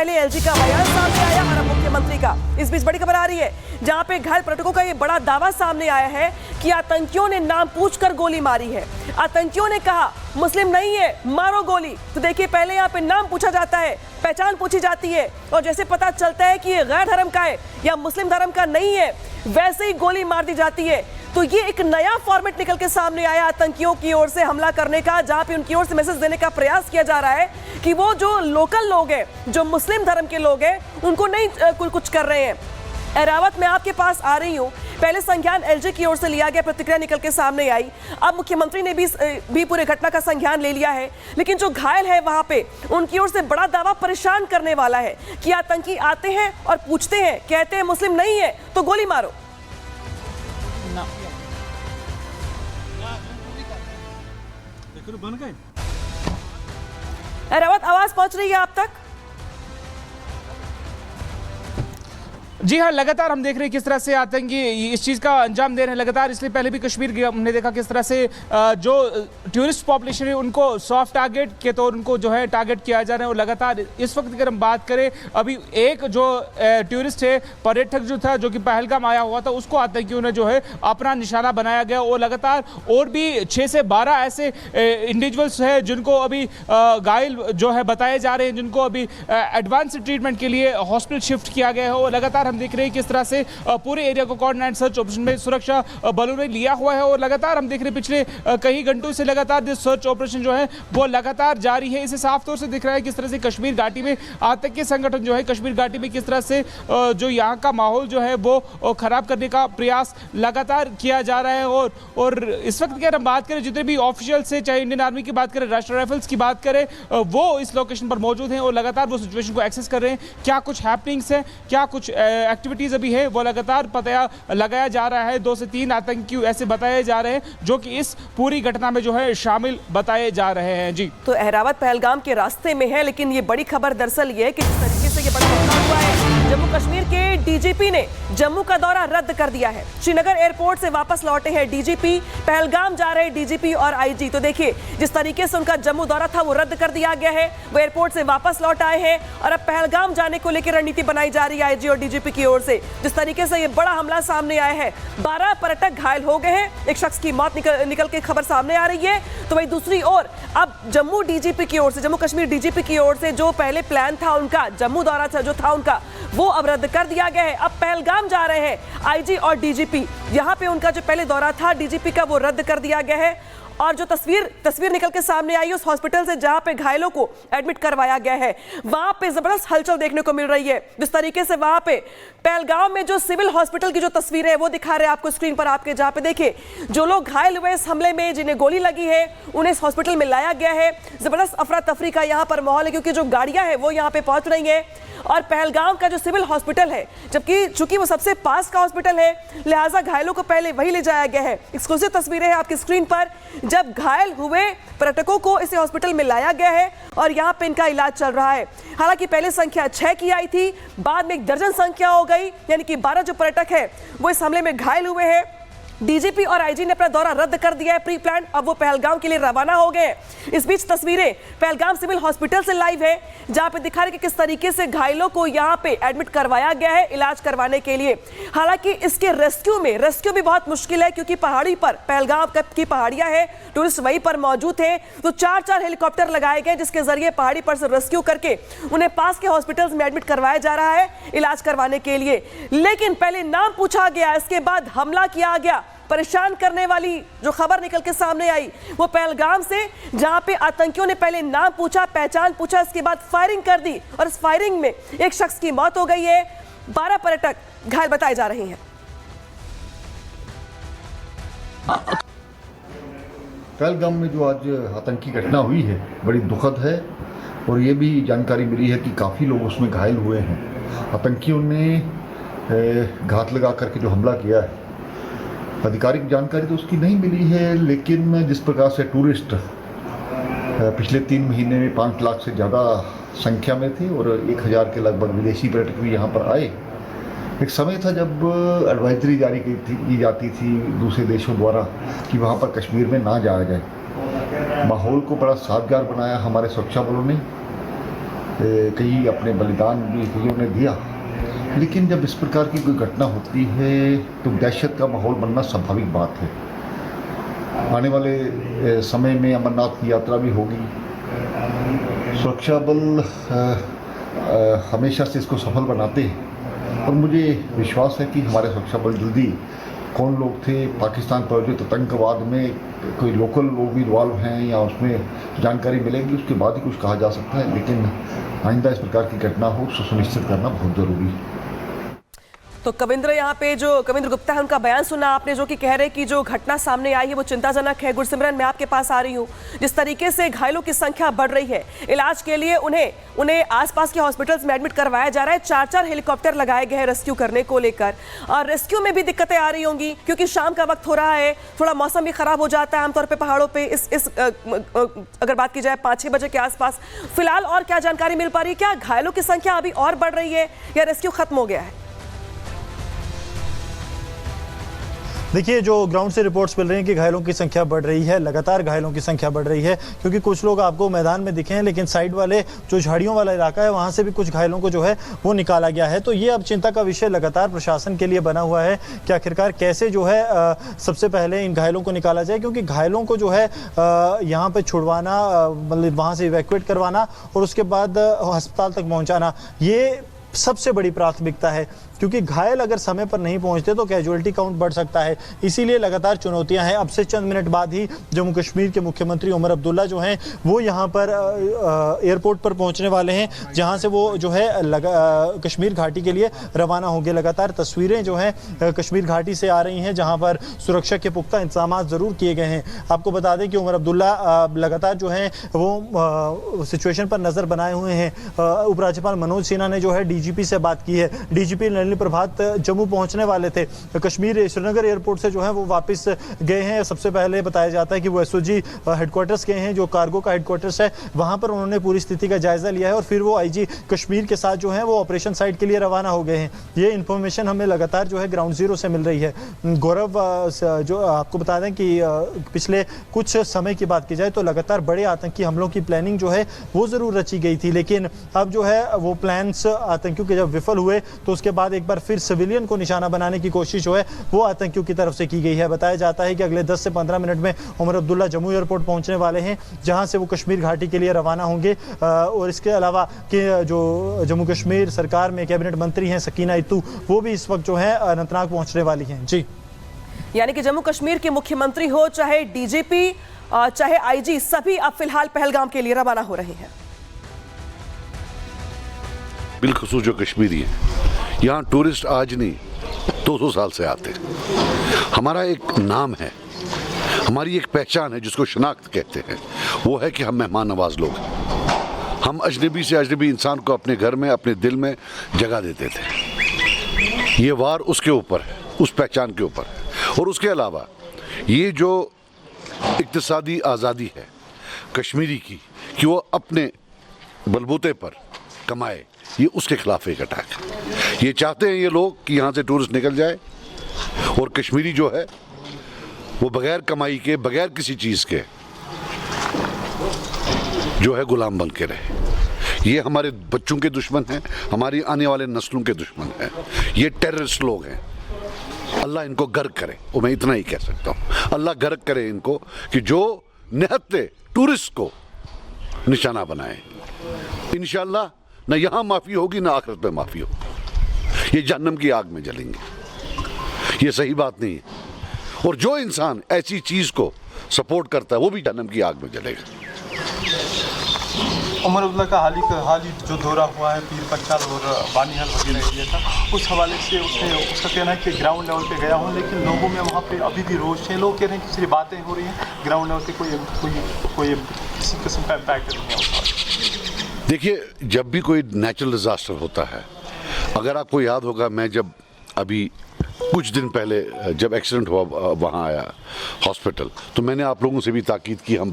पहले एलजी का बयान सामने आया और अब मुख्यमंत्री का। इस बीच बड़ी खबर आ रही है जहां पे घायल पर्यटकों का ये बड़ा दावा सामने आया है कि आतंकियों ने नाम पूछकर गोली मारी है। आतंकियों ने कहा मुस्लिम नहीं है, मारो गोली। तो देखिए, पहले यहाँ पे नाम पूछा जाता है, पहचान पूछी जाती है और जैसे पता चलता है कि ये गैर धर्म का है या मुस्लिम धर्म का नहीं है, वैसे ही गोली मार दी जाती है। तो ये एक नया फॉर्मेट निकल के सामने आया आतंकियों की ओर से हमला करने का, जहां पे उनकी ओर से मैसेज देने का प्रयास किया जा रहा है कि वो जो लोकल लोग हैं, जो मुस्लिम धर्म के लोग हैं, उनको नहीं कुछ कर रहे हैं। एरावत, मैं आपके पास आ रही हूं। पहले संज्ञान एलजी की ओर से लिया गया, प्रतिक्रिया निकल के सामने आई। अब मुख्यमंत्री ने भी पूरे घटना का संज्ञान ले लिया है, लेकिन जो घायल है वहां पे, उनकी ओर से बड़ा दावा परेशान करने वाला है कि आतंकी आते हैं और पूछते हैं, कहते हैं मुस्लिम नहीं है तो गोली मारो। बन गए। एरावत, आवाज पहुंच रही है आप तक? जी हाँ, लगातार हम देख रहे हैं किस तरह से आतंकी इस चीज़ का अंजाम दे रहे हैं लगातार। इसलिए पहले भी कश्मीर हमने देखा किस तरह से जो टूरिस्ट पॉपुलेशन है उनको सॉफ्ट टारगेट के तौर उनको जो है टारगेट किया जा रहा है। और लगातार इस वक्त अगर हम बात करें, अभी एक जो टूरिस्ट है, पर्यटक जो था, जो कि पहलगाम आया हुआ था, उसको आतंकियों ने जो है अपना निशाना बनाया गया। और लगातार और भी 6 से 12 ऐसे इंडिविजुअल्स हैं जिनको अभी घायल जो है बताए जा रहे हैं, जिनको अभी एडवांस ट्रीटमेंट के लिए हॉस्पिटल शिफ्ट किया गया है। और लगातार हम देख रहे हैं किस तरह से पूरे एरिया को कोऑर्डिनेट सर्च ऑपरेशन में सुरक्षा बलों ने लिया हुआ है। और लगातार हम देख रहे हैं पिछले कई घंटों से लगातार जो सर्च ऑपरेशन जो है वो लगातार जारी है। इसे साफ तौर से दिख रहा है किस तरह से कश्मीर घाटी में आतंकी संगठन जो है, कश्मीर घाटी में किस तरह से जो यहाँ का माहौल जो है वो खराब करने का प्रयास लगातार किया जा रहा है। और इस वक्त अगर हम बात करें, जितने भी ऑफिशियल्स है, चाहे इंडियन आर्मी की बात करें, राष्ट्रीय राइफल्स की बात करें, वो इस लोकेशन पर मौजूद हैं और लगातार वो सिचुएशन को एक्सेस कर रहे हैं। क्या कुछ हैपनिंग्स हैं, क्या कुछ एक्टिविटीज अभी है, वो लगातार पता लगाया जा रहा है। 2 से 3 आतंकी ऐसे बताए जा रहे हैं जो कि इस पूरी घटना में जो है शामिल बताए जा रहे हैं। जी, तो एरावत पहलगाम के रास्ते में है, लेकिन ये बड़ी खबर दरअसल ये है कि जिस तरीके से ये बड़ा हमला हुआ है, जम्मू कश्मीर के डीजीपी ने जम्मू का दौरा रद्द कर दिया है। श्रीनगर एयरपोर्ट से वापस लौटे हैं डीजीपी, पहलगाम जा रहे डीजीपी और आईजी। तो देखिए, जिस तरीके से उनका जम्मू दौरा था वो रद्द कर दिया गया है, वो एयरपोर्ट से वापस लौट आए हैं और अब पहलगाम जाने को लेकर रणनीति बनाई जा रही है आईजी और डीजीपी की ओर से। जिस तरीके से ये बड़ा हमला सामने आया है, 12 पर्यटक घायल हो गए हैं, एक शख्स की मौत निकल के खबर सामने आ रही है। तो वही दूसरी ओर अब जम्मू डीजीपी की ओर से, जम्मू कश्मीर डीजीपी की ओर से जो पहले प्लान था उनका, जम्मू दौरा जो था उनका, वो अब रद्द कर दिया गया है। अब पहलगाम जा रहे हैं आईजी और डीजीपी। यहां पे उनका जो पहले दौरा था डीजीपी का, वो रद्द कर दिया गया है। और जो तस्वीर निकल के सामने आई उस हॉस्पिटल से जहां पे घायलों को एडमिट करवाया गया है, वहां पे जबरदस्त हलचल देखने को मिल रही है। जिस तरीके से वहां पे पहलगाम में जो सिविल हॉस्पिटल की जो तस्वीरें है वो दिखा रहे हैं आपको स्क्रीन पर आपके, जहां पे देखिए जो लोग घायल हुए इस हमले में, जिन्हें गोली लगी है, उन्हें इस हॉस्पिटल में लाया गया है। जबरदस्त अफरा तफरी का यहाँ पर माहौल है, क्योंकि जो गाड़ियां हैं वो यहाँ पे पहुंच रही हैं। और पहलगाम का जो सिविल हॉस्पिटल है, जबकि चूंकि वो सबसे पास का हॉस्पिटल है, लिहाजा घायलों को पहले वही ले जाया गया है। एक्सक्लूसिव तस्वीरें हैं आपकी स्क्रीन पर, जब घायल हुए पर्यटकों को इस हॉस्पिटल में लाया गया है और यहाँ पे इनका इलाज चल रहा है। हालांकि पहले संख्या 6 की आई थी, बाद में 1 दर्जन संख्या हो गई, यानी कि 12 जो पर्यटक है वो इस हमले में घायल हुए हैं। डीजीपी और आईजी ने अपना दौरा रद्द कर दिया है, प्री प्लान। अब वो पहलगाम के लिए रवाना हो गए। इस बीच तस्वीरें पहलगाम सिविल हॉस्पिटल से लाइव है, जहां पे दिखा रहे कि किस तरीके से घायलों को यहां पे एडमिट करवाया गया है इलाज करवाने के लिए। हालांकि इसके रेस्क्यू भी बहुत मुश्किल है, क्योंकि पहाड़ी पर, पहलगाम की पहाड़ियां हैं, टूरिस्ट वहीं पर मौजूद थे। तो 4 हेलीकॉप्टर लगाए गए, जिसके जरिए पहाड़ी पर से रेस्क्यू करके उन्हें पास के हॉस्पिटल्स में एडमिट करवाया जा रहा है इलाज करवाने के लिए। लेकिन पहले नाम पूछा गया, इसके बाद हमला किया गया। परेशान करने वाली जो खबर निकल के सामने आई वो पहलगाम से, जहां पे आतंकियों ने पहले नाम पूछा, पहचान पूछा, इसके बाद फायरिंग कर दी और इस फायरिंग में एक शख्स की मौत हो गई है, 12 पर्यटक घायल बताए जा रहे हैं। पहलगाम में जो आज आतंकी घटना हुई है बड़ी दुखद है और ये भी जानकारी मिली है कि काफ़ी लोग उसमें घायल हुए हैं। आतंकियों ने घात लगा करके जो हमला किया है, आधिकारिक जानकारी तो उसकी नहीं मिली है, लेकिन जिस प्रकार से टूरिस्ट पिछले 3 महीने में 5 लाख से ज़्यादा संख्या में थे और 1000 के लगभग विदेशी पर्यटक भी यहाँ पर आए। एक समय था जब एडवाइजरी जारी की जाती थी दूसरे देशों द्वारा कि वहाँ पर कश्मीर में ना जाया जाए। माहौल को बड़ा साजगार बनाया हमारे सुरक्षा बलों ने। कई अपने बलिदान भी कईयों ने दिया, लेकिन जब इस प्रकार की कोई घटना होती है तो दहशत का माहौल बनना स्वाभाविक बात है। आने वाले समय में अमरनाथ की यात्रा भी होगी। सुरक्षा बल हमेशा से इसको सफल बनाते हैं और मुझे विश्वास है कि हमारे सुरक्षा बल जल्दी, कौन लोग थे पाकिस्तान प्रायोजित आतंकवाद में, कोई लोकल लोग भी इन्वॉल्व हैं या उसमें जानकारी मिलेगी, उसके बाद ही कुछ कहा जा सकता है। लेकिन आइंदा इस प्रकार की घटना हो उसको सुनिश्चित करना बहुत ज़रूरी है। तो कविंद्र, यहाँ पे जो कविंद्र गुप्ता है उनका बयान सुना आपने, जो कि कह रहे कि जो घटना सामने आई है वो चिंताजनक है। गुरसिमरन, मैं आपके पास आ रही हूँ। जिस तरीके से घायलों की संख्या बढ़ रही है, इलाज के लिए उन्हें आसपास के हॉस्पिटल्स में एडमिट करवाया जा रहा है। 4-4 हेलीकॉप्टर लगाए गए हैं रेस्क्यू करने को लेकर, और रेस्क्यू में भी दिक्कतें आ रही होंगी क्योंकि शाम का वक्त हो रहा है, थोड़ा मौसम भी खराब हो जाता है आमतौर पर पहाड़ों पर। अगर बात की जाए 5-6 बजे के आसपास, फिलहाल और क्या जानकारी मिल पा रही है? क्या घायलों की संख्या अभी और बढ़ रही है या रेस्क्यू खत्म हो गया है? देखिए, जो ग्राउंड से रिपोर्ट्स मिल रही हैं कि घायलों की संख्या बढ़ रही है, लगातार घायलों की संख्या बढ़ रही है, क्योंकि कुछ लोग आपको मैदान में दिखे हैं, लेकिन साइड वाले जो झाड़ियों वाला इलाका है वहाँ से भी कुछ घायलों को जो है वो निकाला गया है। तो ये अब चिंता का विषय लगातार प्रशासन के लिए बना हुआ है कि आखिरकार कैसे जो है सबसे पहले इन घायलों को निकाला जाए, क्योंकि घायलों को जो है यहाँ पर छुड़वाना, मतलब वहाँ से इवैक्यूएट करवाना और उसके बाद अस्पताल तक पहुँचाना, ये सबसे बड़ी प्राथमिकता है, क्योंकि घायल अगर समय पर नहीं पहुंचते तो कैजुअलिटी काउंट बढ़ सकता है। इसीलिए लगातार चुनौतियां हैं। अब से चंद मिनट बाद ही जम्मू कश्मीर के मुख्यमंत्री उमर अब्दुल्ला जो हैं वो यहां पर एयरपोर्ट पर पहुंचने वाले हैं, जहां से वो जो है कश्मीर घाटी के लिए रवाना होंगे। लगातार तस्वीरें जो हैं कश्मीर घाटी से आ रही हैं, जहां पर सुरक्षा के पुख्ता इंतजाम ज़रूर किए गए हैं। आपको बता दें कि उमर अब्दुल्ला लगातार जो है वो सिचुएशन पर नज़र बनाए हुए हैं। उपराज्यपाल मनोज सिन्हा ने जो है DGP से बात की है। DGP प्रभात जम्मू पहुंचने वाले थे, कश्मीर श्रीनगर एयरपोर्ट से जो है वो वापस गए हैं। सबसे पहले बताया जाता है कि वो SOG हेडक्वार्टर्स गए हैं, जो कार्गो का हेडक्वार्टर्स है, वहां पर उन्होंने पूरी स्थिति का जायजा लिया है और फिर वो IG कश्मीर के साथ जो है वो ऑपरेशन साइट के लिए रवाना हो गए हैं। ये इन्फॉर्मेशन हमें लगातार जो है ग्राउंड जीरो से मिल रही है। गौरव, जो आपको बता दें कि पिछले कुछ समय की बात की जाए तो लगातार बड़े आतंकी हमलों की प्लानिंग जो है वो ज़रूर रची गई थी, लेकिन अब जो है वो प्लान्स आतंकियों के जब विफल हुए तो उसके बाद एक बार फिर सिविलियन को निशाना बनाने की कोशिश जो है वो आतंकियों की तरफ से की गई है। बताया जाता है कि अगले 10 से 15 मिनट में उमर अब्दुल्ला जम्मू एयरपोर्ट पहुंचने वाले हैं, जहां से वो कश्मीर घाटी के लिए रवाना होंगे। और इसके अलावा कि जो जम्मू कश्मीर सरकार में कैबिनेट मंत्री हैं सकीना इत्तू, वो भी इस वक्त जो है अनंतनाग पहुंचने वाली हैं। जी, यानी कि जम्मू कश्मीर के मुख्यमंत्री हो, चाहे DGP, चाहे IG, सभी अब फिलहाल पहलगाम के लिए रवाना हो रहे हैं। बिलखसूस जो कश्मीरी है, यहाँ टूरिस्ट आज नहीं 200 साल से आते। हमारा एक नाम है, हमारी एक पहचान है जिसको शनाख्त कहते हैं, वो है कि हम मेहमान नवाज लोग हैं। हम अजनबी से अजनबी इंसान को अपने घर में, अपने दिल में जगह देते थे। ये वार उसके ऊपर है, उस पहचान के ऊपर है। और उसके अलावा ये जो इक्तिसादी आज़ादी है कश्मीरी की, कि वो अपने बलबूते पर कमाए, ये उसके खिलाफ एक अटैक है। ये चाहते हैं ये लोग कि यहाँ से टूरिस्ट निकल जाए और कश्मीरी जो है वो बगैर कमाई के, बगैर किसी चीज़ के जो है गुलाम बन के रहे। ये हमारे बच्चों के दुश्मन हैं, हमारी आने वाले नस्लों के दुश्मन हैं। ये टेररिस्ट लोग हैं। अल्लाह इनको गर्क करे, वो मैं इतना ही कह सकता हूँ। अल्लाह गर्क करे इनको कि जो निहत्ते टूरिस्ट को निशाना बनाए। इंशाअल्लाह न यहाँ माफ़ी होगी न आखिरत में माफ़ी होगी। ये जहन्नम की आग में जलेंगे। ये सही बात नहीं है। और जो इंसान ऐसी चीज़ को सपोर्ट करता है वो भी जहन्नम की आग में जलेगा। उमर अब्दुल्ला का हाल ही जो दौरा हुआ है पीर पंचाल और बानीहाल वगैरह एरिया का, उस हवाले से उसका कहना है कि ग्राउंड लेवल पे गया हूँ, लेकिन लोगों में वहाँ पे अभी भी रोष है। लोग कह रहे हैं कि सिर्फ बातें हो रही हैं, ग्राउंड लेवल पे कोई किसी किस्म का इम्पैक्ट नहीं है। देखिए, जब भी कोई नेचुरल डिज़ास्टर होता है, अगर आपको याद होगा, मैं जब अभी कुछ दिन पहले जब एक्सीडेंट हुआ वहाँ आया हॉस्पिटल, तो मैंने आप लोगों से भी ताकीद की, हम